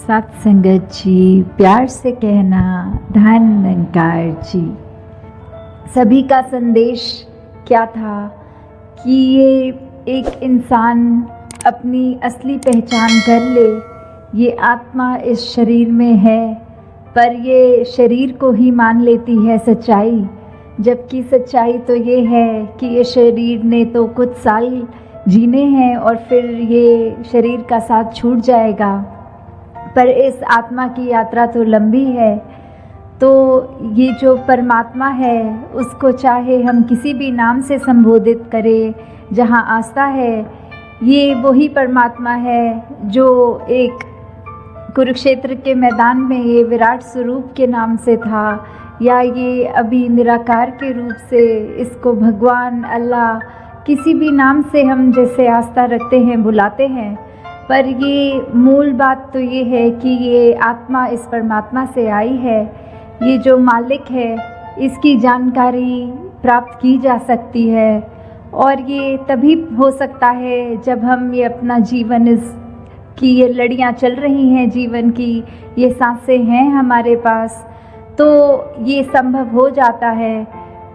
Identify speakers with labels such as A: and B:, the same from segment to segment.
A: सत्संगत जी, प्यार से कहना धन निरंकार जी। सभी का संदेश क्या था कि ये एक इंसान अपनी असली पहचान कर ले। ये आत्मा इस शरीर में है, पर ये शरीर को ही मान लेती है सच्चाई, जबकि सच्चाई तो ये है कि ये शरीर ने तो कुछ साल जीने हैं और फिर ये शरीर का साथ छूट जाएगा। पर इस आत्मा की यात्रा तो लंबी है। तो ये जो परमात्मा है उसको चाहे हम किसी भी नाम से संबोधित करें, जहाँ आस्था है, ये वही परमात्मा है जो एक कुरुक्षेत्र के मैदान में ये विराट स्वरूप के नाम से था, या ये अभी निराकार के रूप से इसको भगवान, अल्लाह, किसी भी नाम से हम जैसे आस्था रखते हैं बुलाते हैं। पर ये मूल बात तो ये है कि ये आत्मा इस परमात्मा से आई है। ये जो मालिक है इसकी जानकारी प्राप्त की जा सकती है, और ये तभी हो सकता है जब हम ये अपना जीवन, इस की ये लड़ियाँ चल रही हैं जीवन की, ये सांसें हैं हमारे पास, तो ये संभव हो जाता है।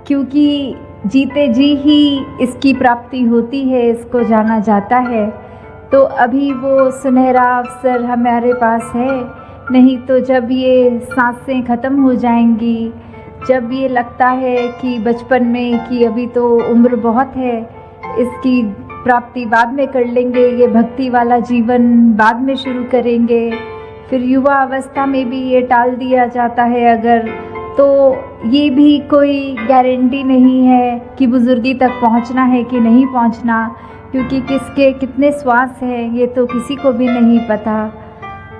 A: क्योंकि जीते जी ही इसकी प्राप्ति होती है, इसको जाना जाता है। तो अभी वो सुनहरा अवसर हमारे पास है, नहीं तो जब ये सांसें ख़त्म हो जाएंगी, जब ये लगता है कि बचपन में कि अभी तो उम्र बहुत है, इसकी प्राप्ति बाद में कर लेंगे, ये भक्ति वाला जीवन बाद में शुरू करेंगे, फिर युवा अवस्था में भी ये टाल दिया जाता है अगर, तो ये भी कोई गारंटी नहीं है कि बुजुर्गी तक पहुंचना है कि नहीं पहुंचना, क्योंकि किसके कितने श्वास हैं ये तो किसी को भी नहीं पता।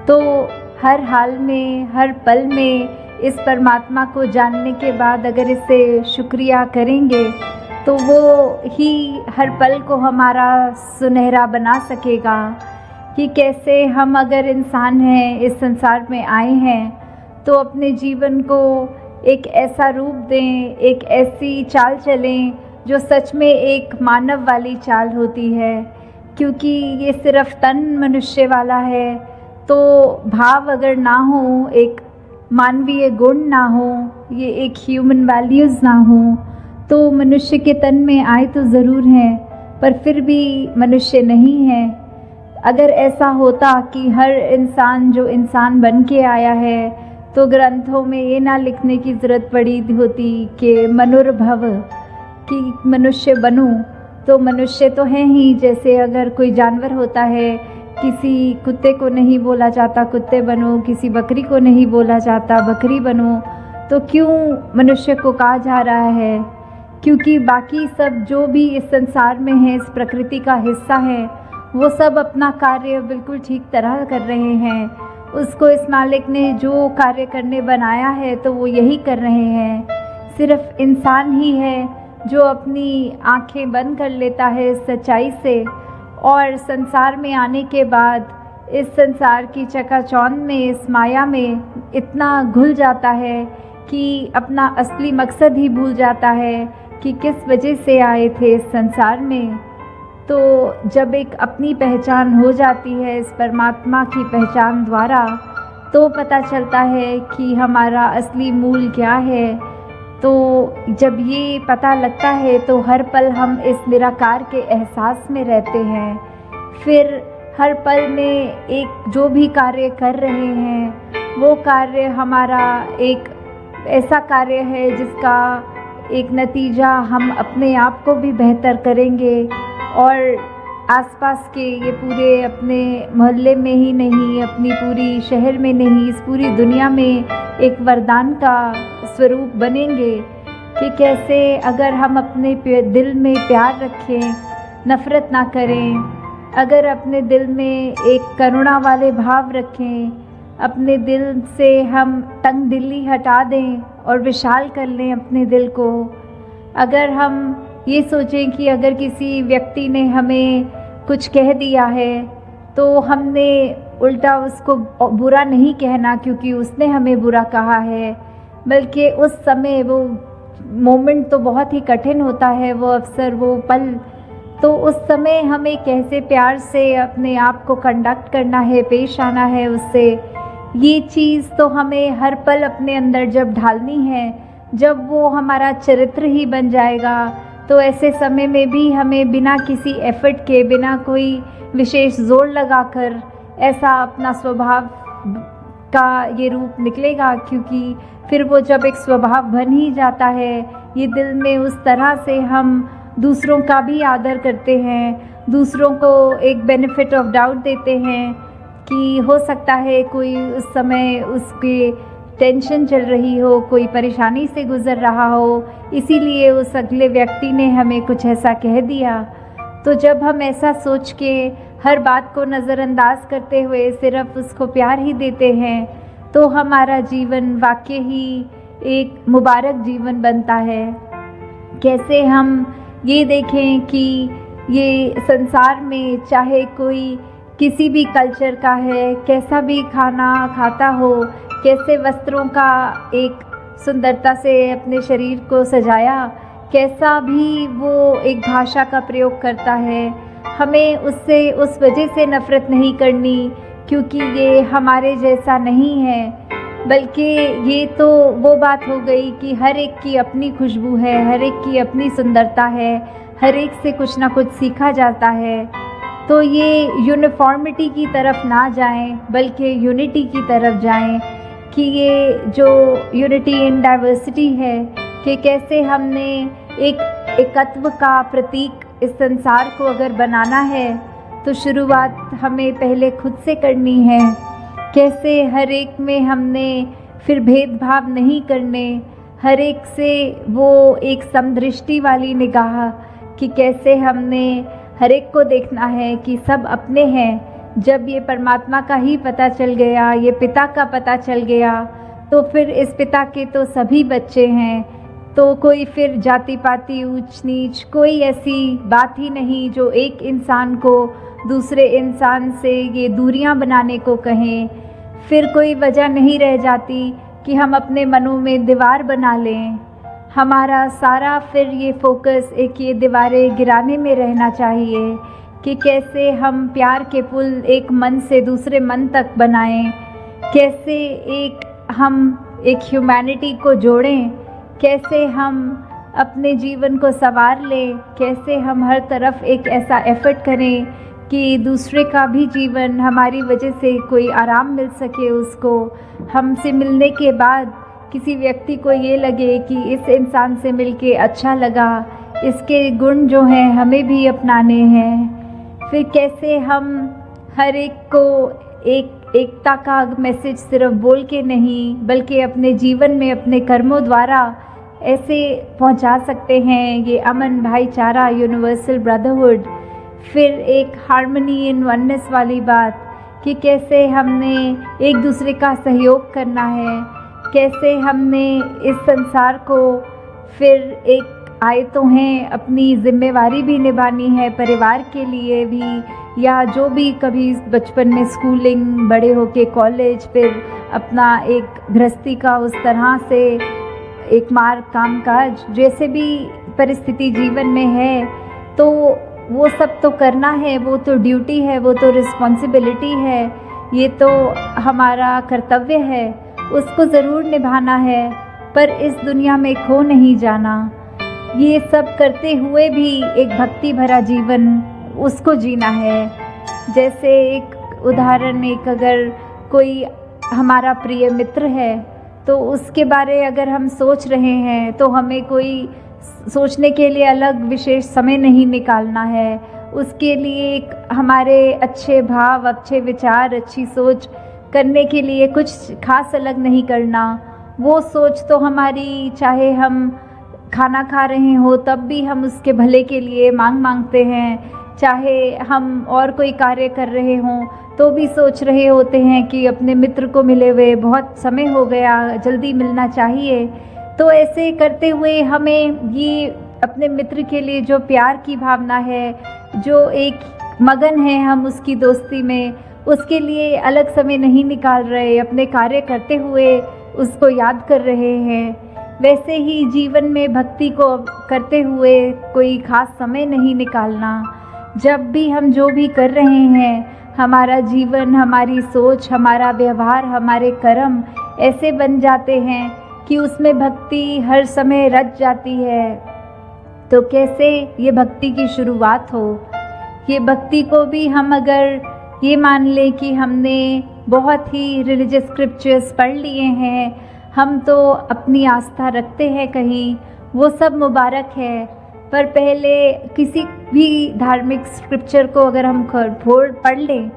A: तो हर हाल में, हर पल में इस परमात्मा को जानने के बाद अगर इससे शुक्रिया करेंगे तो वो ही हर पल को हमारा सुनहरा बना सकेगा। कि कैसे हम अगर इंसान हैं, इस संसार में आए हैं, तो अपने जीवन को एक ऐसा रूप दें, एक ऐसी चाल चलें जो सच में एक मानव वाली चाल होती है। क्योंकि ये सिर्फ तन मनुष्य वाला है, तो भाव अगर ना हो, एक मानवीय गुण ना हो, ये एक ह्यूमन वैल्यूज़ ना हो, तो मनुष्य के तन में आए तो ज़रूर हैं, पर फिर भी मनुष्य नहीं है। अगर ऐसा होता कि हर इंसान जो इंसान बन के आया है, तो ग्रंथों में ये ना लिखने की ज़रूरत पड़ी होती कि मनुर्भव, कि मनुष्य बनूं। तो मनुष्य तो हैं ही, जैसे अगर कोई जानवर होता है, किसी कुत्ते को नहीं बोला जाता कुत्ते बनो, किसी बकरी को नहीं बोला जाता बकरी बनो, तो क्यों मनुष्य को कहा जा रहा है? क्योंकि बाकी सब जो भी इस संसार में है, इस प्रकृति का हिस्सा है, वो सब अपना कार्य बिल्कुल ठीक तरह कर रहे हैं। उसको इस मालिक ने जो कार्य करने बनाया है तो वो यही कर रहे हैं। सिर्फ इंसान ही है जो अपनी आंखें बंद कर लेता है इस सच्चाई से, और संसार में आने के बाद इस संसार की चकाचौंध में, इस माया में इतना घुल जाता है कि अपना असली मकसद ही भूल जाता है कि किस वजह से आए थे इस संसार में। तो जब एक अपनी पहचान हो जाती है इस परमात्मा की पहचान द्वारा, तो पता चलता है कि हमारा असली मूल क्या है। तो जब ये पता लगता है तो हर पल हम इस निराकार के एहसास में रहते हैं। फिर हर पल में एक जो भी कार्य कर रहे हैं वो कार्य हमारा एक ऐसा कार्य है जिसका एक नतीजा हम अपने आप को भी बेहतर करेंगे, और आसपास के ये पूरे अपने मोहल्ले में ही नहीं, अपनी पूरी शहर में नहीं, इस पूरी दुनिया में एक वरदान का स्वरूप बनेंगे। कि कैसे अगर हम अपने दिल में प्यार रखें, नफ़रत ना करें, अगर अपने दिल में एक करुणा वाले भाव रखें, अपने दिल से हम तंग दिली हटा दें और विशाल कर लें अपने दिल को। अगर हम ये सोचें कि अगर किसी व्यक्ति ने हमें कुछ कह दिया है तो हमने उल्टा उसको बुरा नहीं कहना क्योंकि उसने हमें बुरा कहा है, बल्कि उस समय वो मोमेंट तो बहुत ही कठिन होता है, वो अवसर, वो पल, तो उस समय हमें कैसे प्यार से अपने आप को कंडक्ट करना है, पेश आना है उससे, ये चीज़ तो हमें हर पल अपने अंदर जब ढालनी है, जब वो हमारा चरित्र ही बन जाएगा, तो ऐसे समय में भी हमें बिना किसी एफ़र्ट के, बिना कोई विशेष ज़ोर लगाकर ऐसा अपना स्वभाव का ये रूप निकलेगा, क्योंकि फिर वो जब एक स्वभाव बन ही जाता है, ये दिल में उस तरह से हम दूसरों का भी आदर करते हैं, दूसरों को एक बेनिफिट ऑफ डाउट देते हैं कि हो सकता है कोई उस समय उसके टेंशन चल रही हो, कोई परेशानी से गुज़र रहा हो, इसीलिए उस अगले व्यक्ति ने हमें कुछ ऐसा कह दिया। तो जब हम ऐसा सोच के हर बात को नज़रअंदाज करते हुए सिर्फ़ उसको प्यार ही देते हैं, तो हमारा जीवन वाकई ही एक मुबारक जीवन बनता है। कैसे हम ये देखें कि ये संसार में चाहे कोई किसी भी कल्चर का है, कैसा भी खाना खाता हो, कैसे वस्त्रों का एक सुंदरता से अपने शरीर को सजाया, कैसा भी वो एक भाषा का प्रयोग करता है, हमें उससे उस वजह से नफ़रत नहीं करनी क्योंकि ये हमारे जैसा नहीं है, बल्कि ये तो वो बात हो गई कि हर एक की अपनी खुशबू है, हर एक की अपनी सुंदरता है, हर एक से कुछ ना कुछ सीखा जाता है। तो ये यूनिफॉर्मिटी की तरफ ना जाएं, बल्कि यूनिटी की तरफ जाएं कि ये जो यूनिटी इन डाइवर्सिटी है कि कैसे हमने एक एकत्व का प्रतीक इस संसार को अगर बनाना है तो शुरुआत हमें पहले खुद से करनी है। कैसे हर एक में हमने फिर भेदभाव नहीं करने, हर एक से वो एक समदृष्टि वाली निगाह कि कैसे हमने हर एक को देखना है कि सब अपने हैं। जब ये परमात्मा का ही पता चल गया, ये पिता का पता चल गया, तो फिर इस पिता के तो सभी बच्चे हैं, तो कोई फिर जाति पाति ऊंच नीच कोई ऐसी बात ही नहीं जो एक इंसान को दूसरे इंसान से ये दूरियां बनाने को कहें। फिर कोई वजह नहीं रह जाती कि हम अपने मनों में दीवार बना लें। हमारा सारा फिर ये फोकस एक ये दीवारें गिराने में रहना चाहिए कि कैसे हम प्यार के पुल एक मन से दूसरे मन तक बनाएं, कैसे हम एक ह्यूमैनिटी को जोड़ें, कैसे हम अपने जीवन को संवार लें, कैसे हम हर तरफ एक ऐसा एफ़र्ट करें कि दूसरे का भी जीवन हमारी वजह से कोई आराम मिल सके, उसको हमसे मिलने के बाद किसी व्यक्ति को ये लगे कि इस इंसान से मिलके अच्छा लगा, इसके गुण जो हैं हमें भी अपनाने हैं। फिर कैसे हम हर एक को एकता का मैसेज सिर्फ बोल के नहीं बल्कि अपने जीवन में अपने कर्मों द्वारा ऐसे पहुंचा सकते हैं, ये अमन, भाईचारा, यूनिवर्सल ब्रदरहुड। फिर एक हार्मनी इन वननेस वाली बात कि कैसे हमने एक दूसरे का सहयोग करना है, कैसे हमने इस संसार को फिर एक आए तो हैं अपनी ज़िम्मेवारी भी निभानी है, परिवार के लिए भी, या जो भी कभी बचपन में स्कूलिंग, बड़े होके कॉलेज, फिर अपना एक गृहस्थी का उस तरह से एक मार्ग, कामकाज, जैसे भी परिस्थिति जीवन में है, तो वो सब तो करना है, वो तो ड्यूटी है, वो तो रिस्पॉन्सिबिलिटी है, ये तो हमारा कर्तव्य है, उसको ज़रूर निभाना है, पर इस दुनिया में खो नहीं जाना। ये सब करते हुए भी एक भक्ति भरा जीवन उसको जीना है। जैसे एक उदाहरण, एक अगर कोई हमारा प्रिय मित्र है तो उसके बारे अगर हम सोच रहे हैं तो हमें कोई सोचने के लिए अलग विशेष समय नहीं निकालना है, उसके लिए एक हमारे अच्छे भाव, अच्छे विचार, अच्छी सोच करने के लिए कुछ खास अलग नहीं करना। वो सोच तो हमारी, चाहे हम खाना खा रहे हो तब भी हम उसके भले के लिए मांगते हैं, चाहे हम और कोई कार्य कर रहे हों तो भी सोच रहे होते हैं कि अपने मित्र को मिले हुए बहुत समय हो गया, जल्दी मिलना चाहिए। तो ऐसे करते हुए हमें ये अपने मित्र के लिए जो प्यार की भावना है, जो एक मगन है हम उसकी दोस्ती में, उसके लिए अलग समय नहीं निकाल रहे, अपने कार्य करते हुए उसको याद कर रहे हैं। वैसे ही जीवन में भक्ति को करते हुए कोई ख़ास समय नहीं निकालना। जब भी हम जो भी कर रहे हैं हमारा जीवन, हमारी सोच, हमारा व्यवहार, हमारे कर्म ऐसे बन जाते हैं कि उसमें भक्ति हर समय रच जाती है। तो कैसे ये भक्ति की शुरुआत हो? ये भक्ति को भी हम अगर ये मान लें कि हमने बहुत ही रिलीजियस स्क्रिप्चर्स पढ़ लिए हैं, हम तो अपनी आस्था रखते हैं कहीं, वो सब मुबारक है। पर पहले किसी भी धार्मिक स्क्रिप्चर को अगर हम पढ़ लें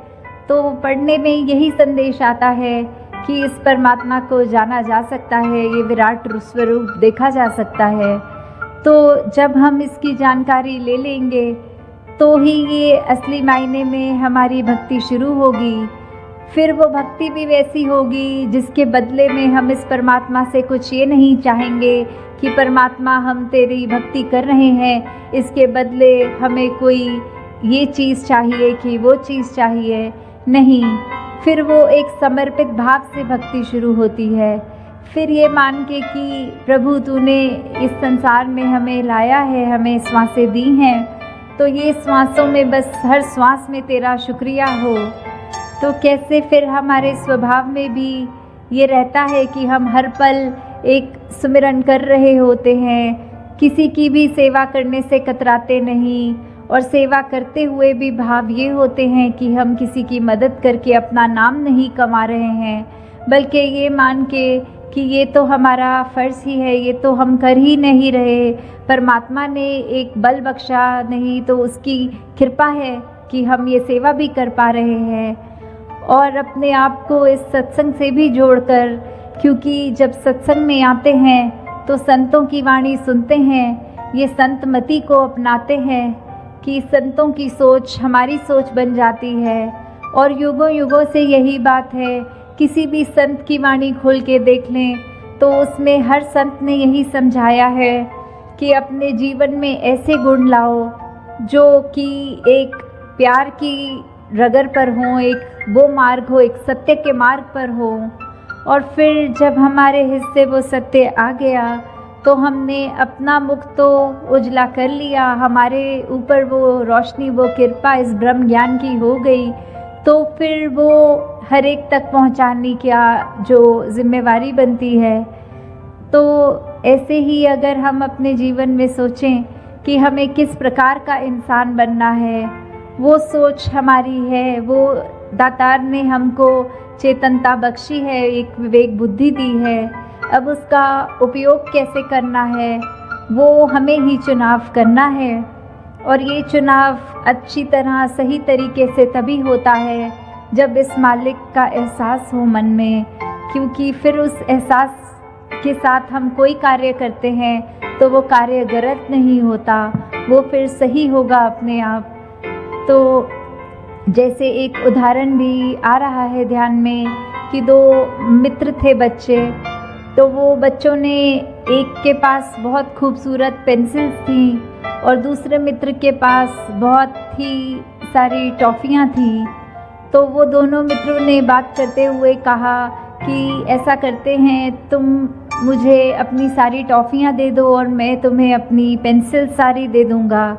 A: तो पढ़ने में यही संदेश आता है कि इस परमात्मा को जाना जा सकता है, ये विराट स्वरूप देखा जा सकता है। तो जब हम इसकी जानकारी ले लेंगे तो ही ये असली मायने में हमारी भक्ति शुरू होगी। फिर वो भक्ति भी वैसी होगी जिसके बदले में हम इस परमात्मा से कुछ ये नहीं चाहेंगे कि परमात्मा हम तेरी भक्ति कर रहे हैं, इसके बदले हमें कोई ये चीज़ चाहिए कि वो चीज़ चाहिए। नहीं, फिर वो एक समर्पित भाव से भक्ति शुरू होती है। फिर ये मान के कि प्रभु तूने इस संसार में हमें लाया है, हमें श्वासें दी हैं, तो ये श्वासों में बस हर श्वास में तेरा शुक्रिया हो। तो कैसे फिर हमारे स्वभाव में भी ये रहता है कि हम हर पल एक सुमिरन कर रहे होते हैं, किसी की भी सेवा करने से कतराते नहीं, और सेवा करते हुए भी भाव ये होते हैं कि हम किसी की मदद करके अपना नाम नहीं कमा रहे हैं, बल्कि ये मान के कि ये तो हमारा फ़र्ज़ ही है, ये तो हम कर ही नहीं रहे, परमात्मा ने एक बल बख्शा, नहीं तो उसकी कृपा है कि हम ये सेवा भी कर पा रहे हैं। और अपने आप को इस सत्संग से भी जोड़कर, क्योंकि जब सत्संग में आते हैं तो संतों की वाणी सुनते हैं, ये संत मति को अपनाते हैं कि संतों की सोच हमारी सोच बन जाती है। और युगों युगों से यही बात है, किसी भी संत की वाणी खोल के देख लें तो उसमें हर संत ने यही समझाया है कि अपने जीवन में ऐसे गुण लाओ जो कि एक प्यार की रगर पर हो, एक वो मार्ग हो, एक सत्य के मार्ग पर हो। और फिर जब हमारे हिस्से वो सत्य आ गया तो हमने अपना मुख तो उजला कर लिया, हमारे ऊपर वो रोशनी, वो कृपा इस ब्रह्म ज्ञान की हो गई। तो फिर वो हर एक तक पहुंचाने का जो जिम्मेवारी बनती है। तो ऐसे ही अगर हम अपने जीवन में सोचें कि हमें किस प्रकार का इंसान बनना है, वो सोच हमारी है, वो दातार ने हमको चेतनता बख्शी है, एक विवेक बुद्धि दी है। अब उसका उपयोग कैसे करना है वो हमें ही चुनाव करना है। और ये चुनाव अच्छी तरह सही तरीके से तभी होता है जब इस मालिक का एहसास हो मन में, क्योंकि फिर उस एहसास के साथ हम कोई कार्य करते हैं तो वो कार्य गलत नहीं होता, वो फिर सही होगा अपने आप। तो जैसे एक उदाहरण भी आ रहा है ध्यान में कि दो मित्र थे बच्चे, तो वो बच्चों ने, एक के पास बहुत खूबसूरत पेंसिल्स थी और दूसरे मित्र के पास बहुत ही सारी टॉफ़ियाँ थी। तो वो दोनों मित्रों ने बात करते हुए कहा कि ऐसा करते हैं, तुम मुझे अपनी सारी टॉफ़ियाँ दे दो और मैं तुम्हें अपनी पेंसिल सारी दे दूँगा।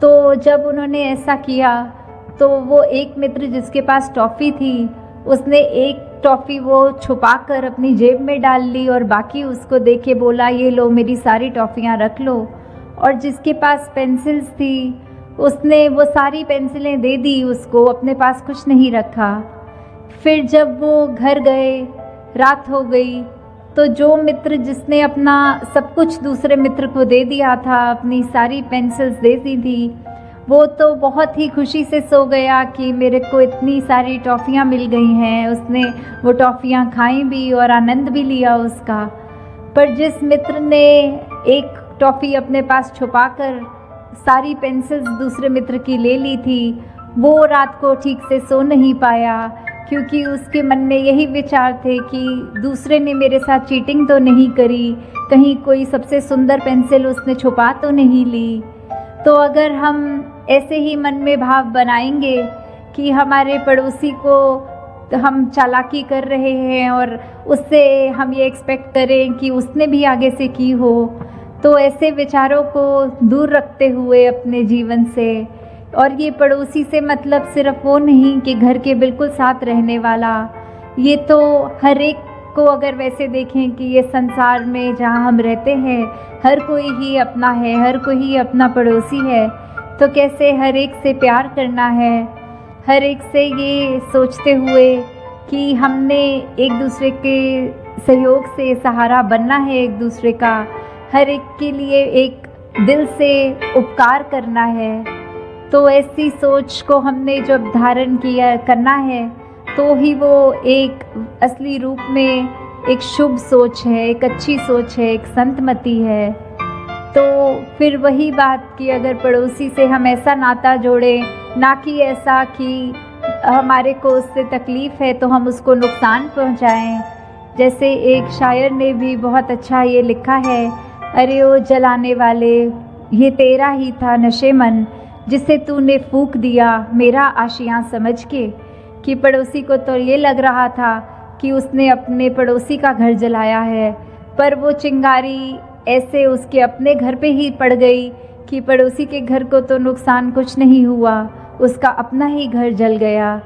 A: तो जब उन्होंने ऐसा किया तो वो एक मित्र जिसके पास टॉफ़ी थी, उसने एक टॉफ़ी वो छुपाकर अपनी जेब में डाल ली और बाकी उसको दे के बोला, ये लो मेरी सारी टॉफ़ियाँ रख लो। और जिसके पास पेंसिल्स थी उसने वो सारी पेंसिलें दे दी उसको, अपने पास कुछ नहीं रखा। फिर जब वो घर गए, रात हो गई, तो जो मित्र जिसने अपना सब कुछ दूसरे मित्र को दे दिया था, अपनी सारी पेंसिल्स दे दी थी, वो तो बहुत ही खुशी से सो गया कि मेरे को इतनी सारी टॉफ़ियाँ मिल गई हैं। उसने वो टॉफ़ियाँ खाई भी और आनंद भी लिया उसका। पर जिस मित्र ने एक टॉफ़ी अपने पास छुपाकर सारी पेंसिल्स दूसरे मित्र की ले ली थी, वो रात को ठीक से सो नहीं पाया, क्योंकि उसके मन में यही विचार थे कि दूसरे ने मेरे साथ चीटिंग तो नहीं करी, कहीं कोई सबसे सुंदर पेंसिल उसने छुपा तो नहीं ली। तो अगर हम ऐसे ही मन में भाव बनाएंगे कि हमारे पड़ोसी को हम चालाकी कर रहे हैं और उससे हम ये एक्सपेक्ट करें कि उसने भी आगे से की हो, तो ऐसे विचारों को दूर रखते हुए अपने जीवन से और ये पड़ोसी से मतलब सिर्फ वो नहीं कि घर के बिल्कुल साथ रहने वाला, ये तो हर एक को अगर वैसे देखें कि ये संसार में जहाँ हम रहते हैं हर कोई ही अपना है, हर कोई ही अपना पड़ोसी है, तो कैसे हर एक से प्यार करना है, हर एक से ये सोचते हुए कि हमने एक दूसरे के सहयोग से सहारा बनना है एक दूसरे का, हर एक के लिए एक दिल से उपकार करना है। तो ऐसी सोच को हमने जब धारण किया करना है तो ही वो एक असली रूप में एक शुभ सोच है, एक अच्छी सोच है, एक संतमति है। तो फिर वही बात कि अगर पड़ोसी से हम ऐसा नाता जोड़ें, ना कि ऐसा कि हमारे को उससे तकलीफ़ है तो हम उसको नुकसान पहुंचाएं। जैसे एक शायर ने भी बहुत अच्छा ये लिखा है, अरे ओ जलाने वाले ये तेरा ही था नशेमन, जिसे तूने फूंक दिया मेरा आशियाँ समझ के। कि पड़ोसी को तो ये लग रहा था कि उसने अपने पड़ोसी का घर जलाया है, पर वो चिंगारी ऐसे उसके अपने घर पे ही पड़ गई कि पड़ोसी के घर को तो नुकसान कुछ नहीं हुआ, उसका अपना ही घर जल गया।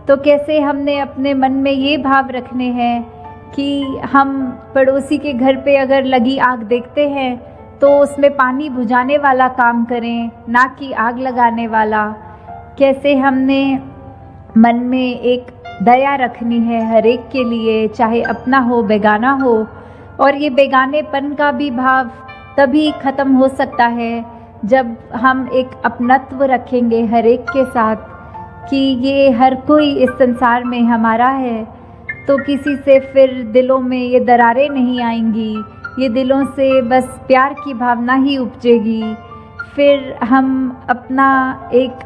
A: तो कैसे हमने अपने मन में ये भाव रखने हैं कि हम पड़ोसी के घर पे अगर लगी आग देखते हैं तो उसमें पानी बुझाने वाला काम करें, ना कि आग लगाने वाला। कैसे हमने मन में एक दया रखनी है हर एक के लिए, चाहे अपना हो बेगाना हो। और ये बेगानेपन का भी भाव तभी ख़त्म हो सकता है जब हम एक अपनत्व रखेंगे हर एक के साथ, कि ये हर कोई इस संसार में हमारा है। तो किसी से फिर दिलों में ये दरारें नहीं आएंगी, ये दिलों से बस प्यार की भावना ही उपजेगी। फिर हम अपना एक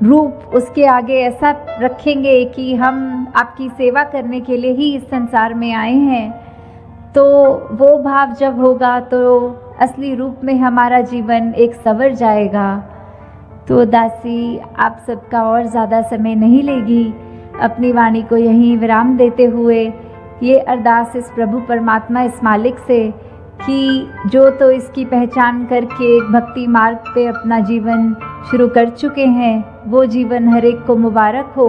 A: रूप उसके आगे ऐसा रखेंगे कि हम आपकी सेवा करने के लिए ही इस संसार में आए हैं। तो वो भाव जब होगा तो असली रूप में हमारा जीवन एक संवर जाएगा। तो दासी आप सबका और ज़्यादा समय नहीं लेगी, अपनी वाणी को यहीं विराम देते हुए ये अरदास इस प्रभु परमात्मा इस मालिक से कि जो तो इसकी पहचान करके एक भक्ति मार्ग पे अपना जीवन शुरू कर चुके हैं, वो जीवन हर एक को मुबारक हो।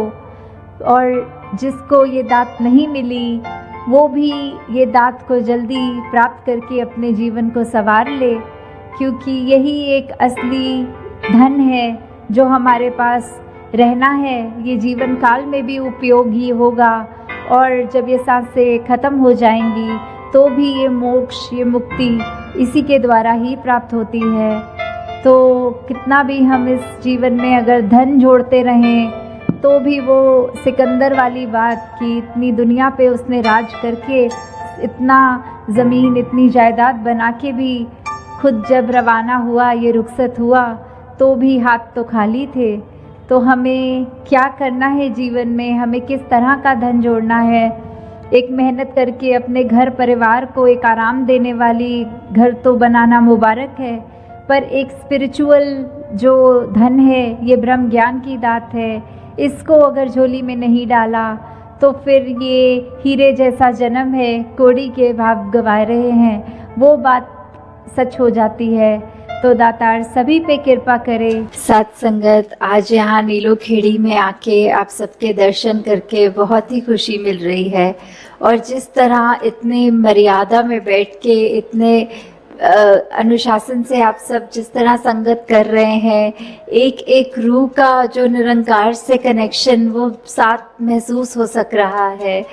A: और जिसको ये दात नहीं मिली वो भी ये दात को जल्दी प्राप्त करके अपने जीवन को संवार ले, क्योंकि यही एक असली धन है जो हमारे पास रहना है। ये जीवन काल में भी उपयोगी होगा और जब ये सांसें ख़त्म हो जाएंगी तो भी ये मोक्ष, ये मुक्ति इसी के द्वारा ही प्राप्त होती है। तो कितना भी हम इस जीवन में अगर धन जोड़ते रहें तो भी वो सिकंदर वाली बात कि इतनी दुनिया पे उसने राज करके इतना ज़मीन, इतनी जायदाद बना के भी खुद जब रवाना हुआ, ये रुखसत हुआ, तो भी हाथ तो खाली थे। तो हमें क्या करना है जीवन में, हमें किस तरह का धन जोड़ना है। एक मेहनत करके अपने घर परिवार को एक आराम देने वाली घर तो बनाना मुबारक है, पर एक स्पिरिचुअल जो धन है, ये ब्रह्म ज्ञान की दात है, इसको अगर झोली में नहीं डाला तो फिर ये हीरे जैसा जन्म है, कोड़ी के भाव गंवा रहे हैं, वो बात सच हो जाती है। तो दातार सभी पे कृपा करे। साथ संगत, आज यहाँ नीलो खेड़ी में आके आप सबके दर्शन करके बहुत ही खुशी मिल रही है। और जिस तरह इतने मर्यादा में बैठ के इतने अनुशासन से आप सब जिस तरह संगत कर रहे हैं, एक एक रूह का जो निरंकार से कनेक्शन वो साथ महसूस हो सक रहा है।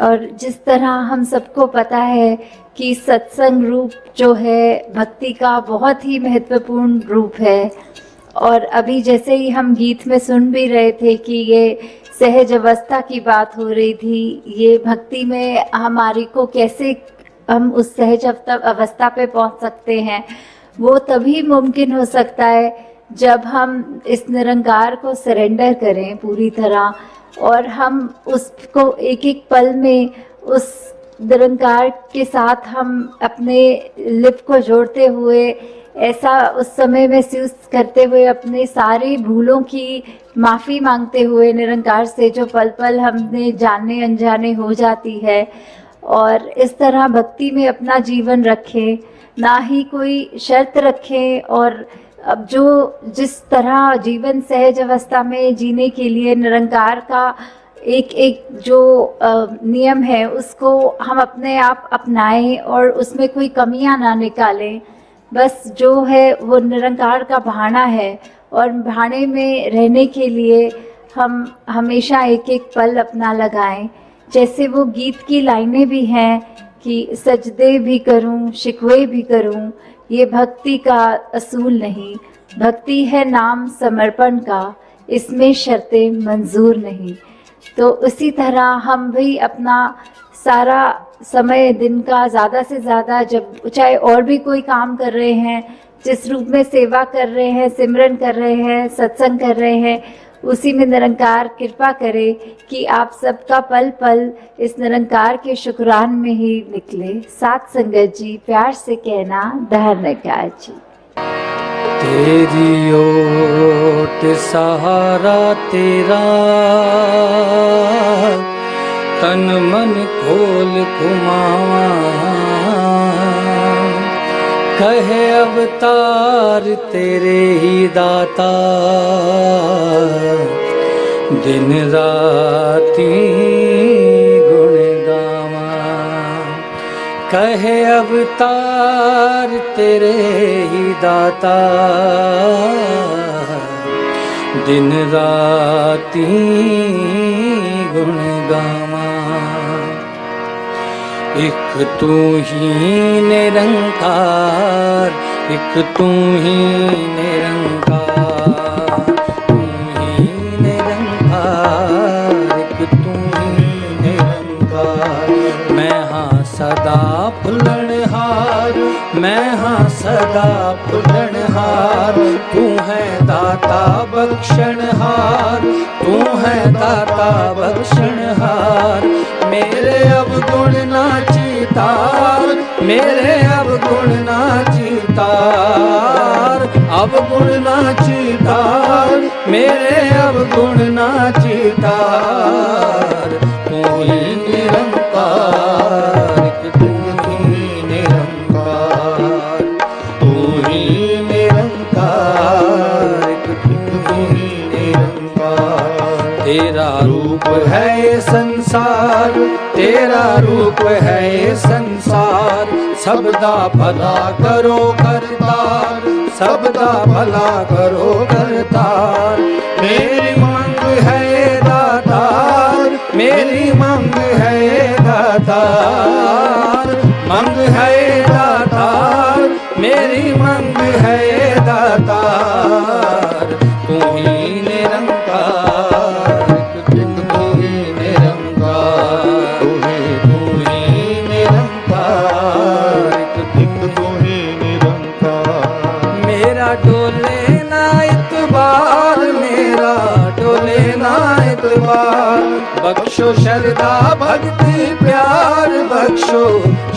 A: और जिस तरह हम सबको पता है कि सत्संग रूप जो है भक्ति का बहुत ही महत्वपूर्ण रूप है। और अभी जैसे ही हम गीत में सुन भी रहे थे कि ये सहज अवस्था की बात हो रही थी, ये भक्ति में हमारी को कैसे हम उस सहज अवस्था पे पहुंच सकते हैं, वो तभी मुमकिन हो सकता है जब हम इस निरंकार को सरेंडर करें पूरी तरह, और हम उसको एक एक पल में उस निरंकार के साथ हम अपने लिप को जोड़ते हुए ऐसा उस समय महसूस करते हुए अपने सारी भूलों की माफ़ी मांगते हुए निरंकार से जो पल पल हमने जाने अनजाने हो जाती है, और इस तरह भक्ति में अपना जीवन रखें, ना ही कोई शर्त रखें और अब जो जिस तरह जीवन सहज अवस्था में जीने के लिए निरंकार का एक एक जो नियम है उसको हम अपने आप अपनाएं और उसमें कोई कमियां ना निकालें। बस जो है वो निरंकार का बहाना है और बहाने में रहने के लिए हम हमेशा एक एक पल अपना लगाएं। जैसे वो गीत की लाइनें भी हैं कि सजदे भी करूं शिकवे भी करूं, ये भक्ति का असूल नहीं। भक्ति है नाम समर्पण का, इसमें शर्तें मंजूर नहीं। तो उसी तरह हम भी अपना सारा समय दिन का ज़्यादा से ज़्यादा, जब चाहे और भी कोई काम कर रहे हैं, जिस रूप में सेवा कर रहे हैं, सिमरन कर रहे हैं, सत्संग कर रहे हैं, उसी में निरंकार कृपा करे कि आप सबका पल पल इस निरंकार के शुक्रान में ही निकले। साथ संगत जी, प्यार से कहना धर्मकार जी।
B: तेरी ओट सहारा तेरा, तन मन खोल कुमावा, कहे अवतार तेरे ही दाता, दिन राती गुण गावा। कहे अवतार तेरे ही दाता, दिन राती गुण गावा। एक तू ही निरंकार, एक तू ही निरंकार, तू ही निरंकार, एक तू ही निरंकार। मैं हाँ सदा फुलनहार, मैं हाँ सदा फुलनहार, तू है दाता बख्शनहार, तू है दाता बख्शनहार। मेरे अब गुण नाचितार, मेरे अब गुण नाचितार, अब गुण नाचितार, मेरे अब गुण नाचितार। तू ही निरंकार, तू ही निरंकार, तू ही निरंकार, तू ही निरंकार। तेरा रूप है ये संसार, तेरा रूप है ये संसार, सबदा भला करो करतार, सबदा भला करो करतार। मेरी मांग है ये दातार, मेरी मांग है ये दातार, मांग है ये दातार, मेरी मांग है ये दातार। तू ही निरंकार, तू ही निरंकार, तू ही निरंकार, तू ही निरंकार। मेरा डोले ना इतबार, मेरा डोले ना इतबार, बख्शो शरदा भक्ति प्यार, बख्शो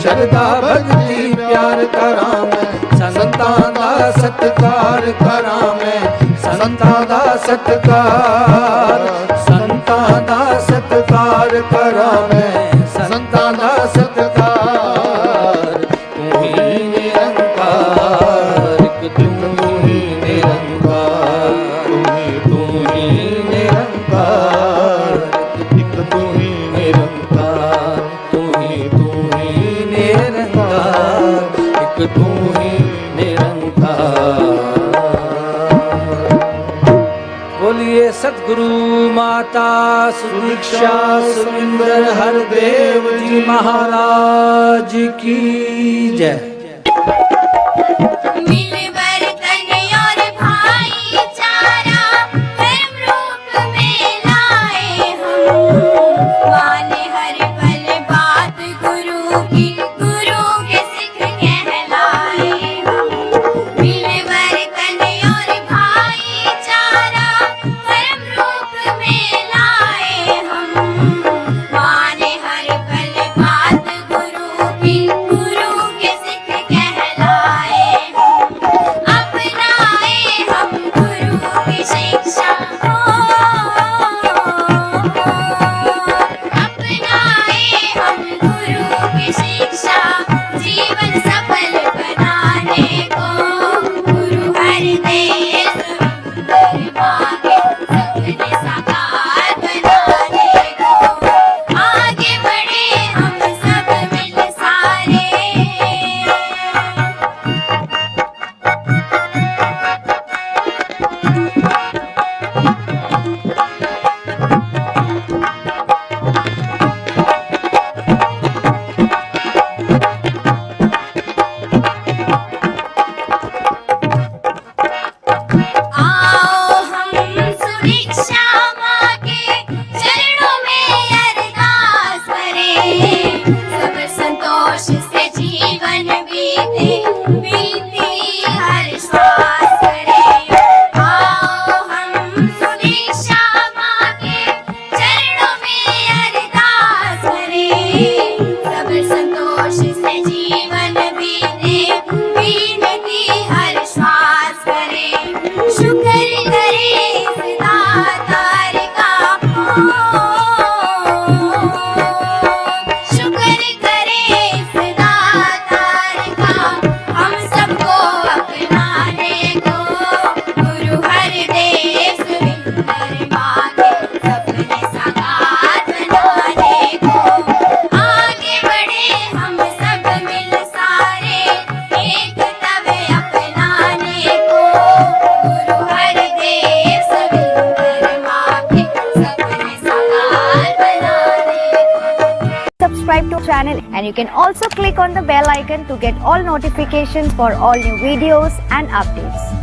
B: शरदा भक्ति प्यार। करा मैं संतां दा सत्कार, करा मैं संतां दा सत्कार, संतां दा सत्कार करा मैं संतां दा सत्कार। तू ही निरंकार, तू ही निरंकार, तू ही निरंकार, तू ही निरंकार, तू ही निरंकार, एक तू ही निरंकार। बोलिए सतगुरु माता सुदीक्षा सुरेंद्र हरदेव जी महाराज की जय।
C: गुरु के Sikh subscribe to channel and you can also click on the bell icon to get all notifications for all new videos and updates.